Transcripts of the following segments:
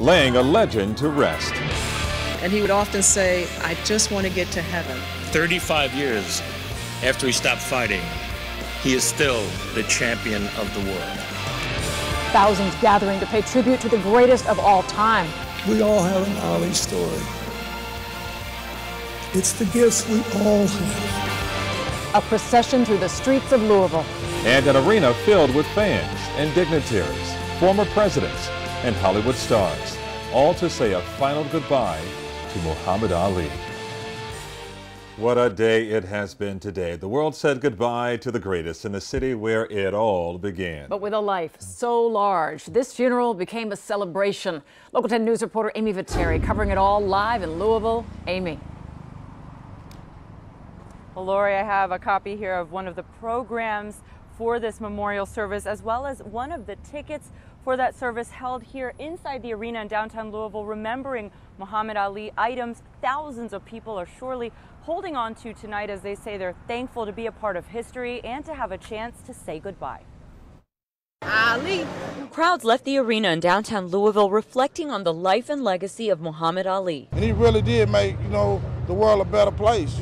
laying a legend to rest. And he would often say, I just want to get to heaven. 35 years after he stopped fighting, he is still the champion of the world. Thousands gathering to pay tribute to the greatest of all time. We all have an Ali story. It's the gifts we all have. A procession through the streets of Louisville. And an arena filled with fans and dignitaries, former presidents, and Hollywood stars, all to say a final goodbye to Muhammad Ali. What a day it has been today. The world said goodbye to the greatest in the city where it all began. But with a life so large, this funeral became a celebration. Local 10 News reporter Amy Viteri covering it all live in Louisville. Amy. Well, Lori, I have a copy here of one of the programs for this memorial service, as well as one of the tickets for that service held here inside the arena in downtown Louisville, remembering Muhammad Ali. Items thousands of people are surely holding on to tonight as they say they're thankful to be a part of history and to have a chance to say goodbye. Ali. Crowds left the arena in downtown Louisville reflecting on the life and legacy of Muhammad Ali. And he really did make, the world a better place.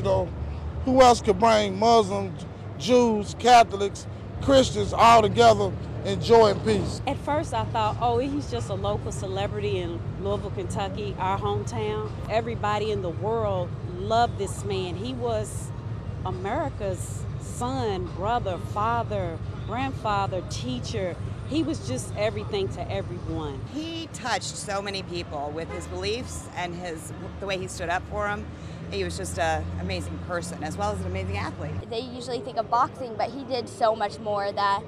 Who else could bring Muslims, Jews, Catholics, Christians all together in joy and peace? At first I thought, oh, he's just a local celebrity in Louisville, Kentucky, our hometown. Everybody in the world loved this man. He was America's son, brother, father, grandfather, teacher. He was just everything to everyone. He touched so many people with his beliefs and the way he stood up for them. He was just an amazing person as well as an amazing athlete. They usually think of boxing, but he did so much more that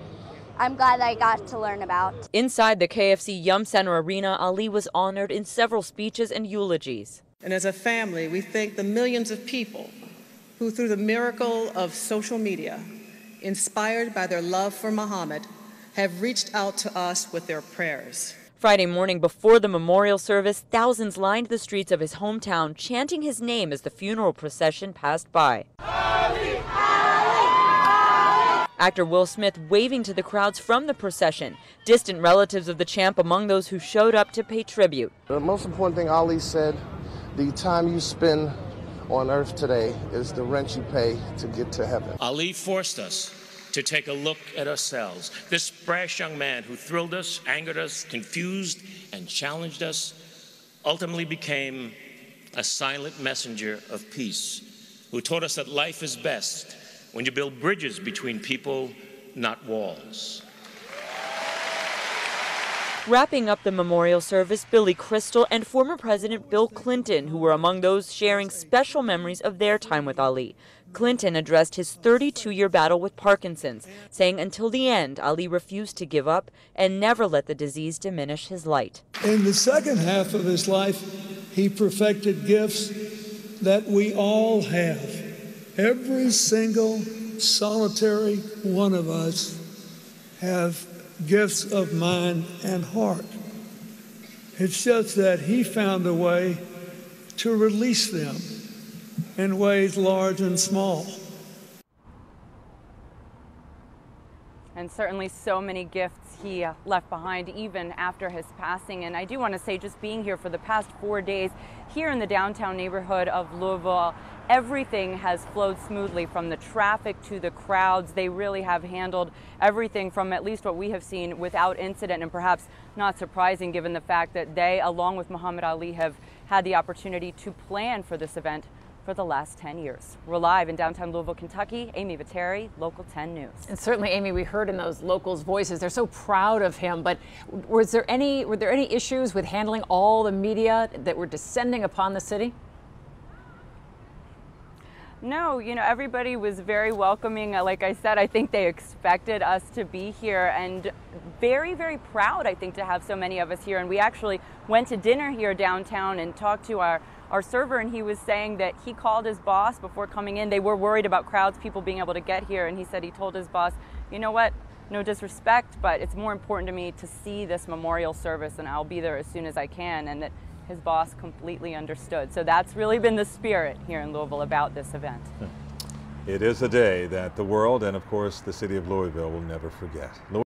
I'm glad I got to learn about. Inside the KFC Yum Center Arena, Ali was honored in several speeches and eulogies. And as a family, we thank the millions of people who, through the miracle of social media, inspired by their love for Muhammad, have reached out to us with their prayers. Friday morning before the memorial service, thousands lined the streets of his hometown, chanting his name as the funeral procession passed by. Ali, Ali, Ali. Actor Will Smith waving to the crowds from the procession, distant relatives of the champ among those who showed up to pay tribute. The most important thing Ali said, the time you spend on earth today is the rent you pay to get to heaven. Ali forced us to take a look at ourselves. This brash young man who thrilled us, angered us, confused, and challenged us, ultimately became a silent messenger of peace, who taught us that life is best when you build bridges between people, not walls. Wrapping up the memorial service, Billy Crystal and former President Bill Clinton, who were among those sharing special memories of their time with Ali. Clinton addressed his 32-year battle with Parkinson's, saying until the end, Ali refused to give up and never let the disease diminish his light. In the second half of his life, he perfected gifts that we all have. Every single solitary one of us have gifts of mind and heart. It's just that he found a way to release them in ways large and small. And certainly so many gifts he left behind even after his passing. And I do want to say, just being here for the past 4 days here in the downtown neighborhood of Louisville, everything has flowed smoothly, from the traffic to the crowds. They really have handled everything, from at least what we have seen, without incident, and perhaps not surprising given the fact that they, along with Muhammad Ali, have had the opportunity to plan for this event for the last 10 years. We're live in downtown Louisville, Kentucky. Amy Viteri, Local 10 News. And certainly, Amy, we heard in those locals' voices, they're so proud of him. But were there any issues with handling all the media that were descending upon the city? No, everybody was very welcoming. Like I said, I think they expected us to be here, and very, very proud, I think, to have so many of us here. And we actually went to dinner here downtown and talked to our server, and he was saying that he called his boss before coming in. They were worried about crowds, people being able to get here, and he said he told his boss, you know what, no disrespect, but it's more important to me to see this memorial service, and I'll be there as soon as I can, and that his boss completely understood. So that's really been the spirit here in Louisville about this event. It is a day that the world and, of course, the city of Louisville will never forget.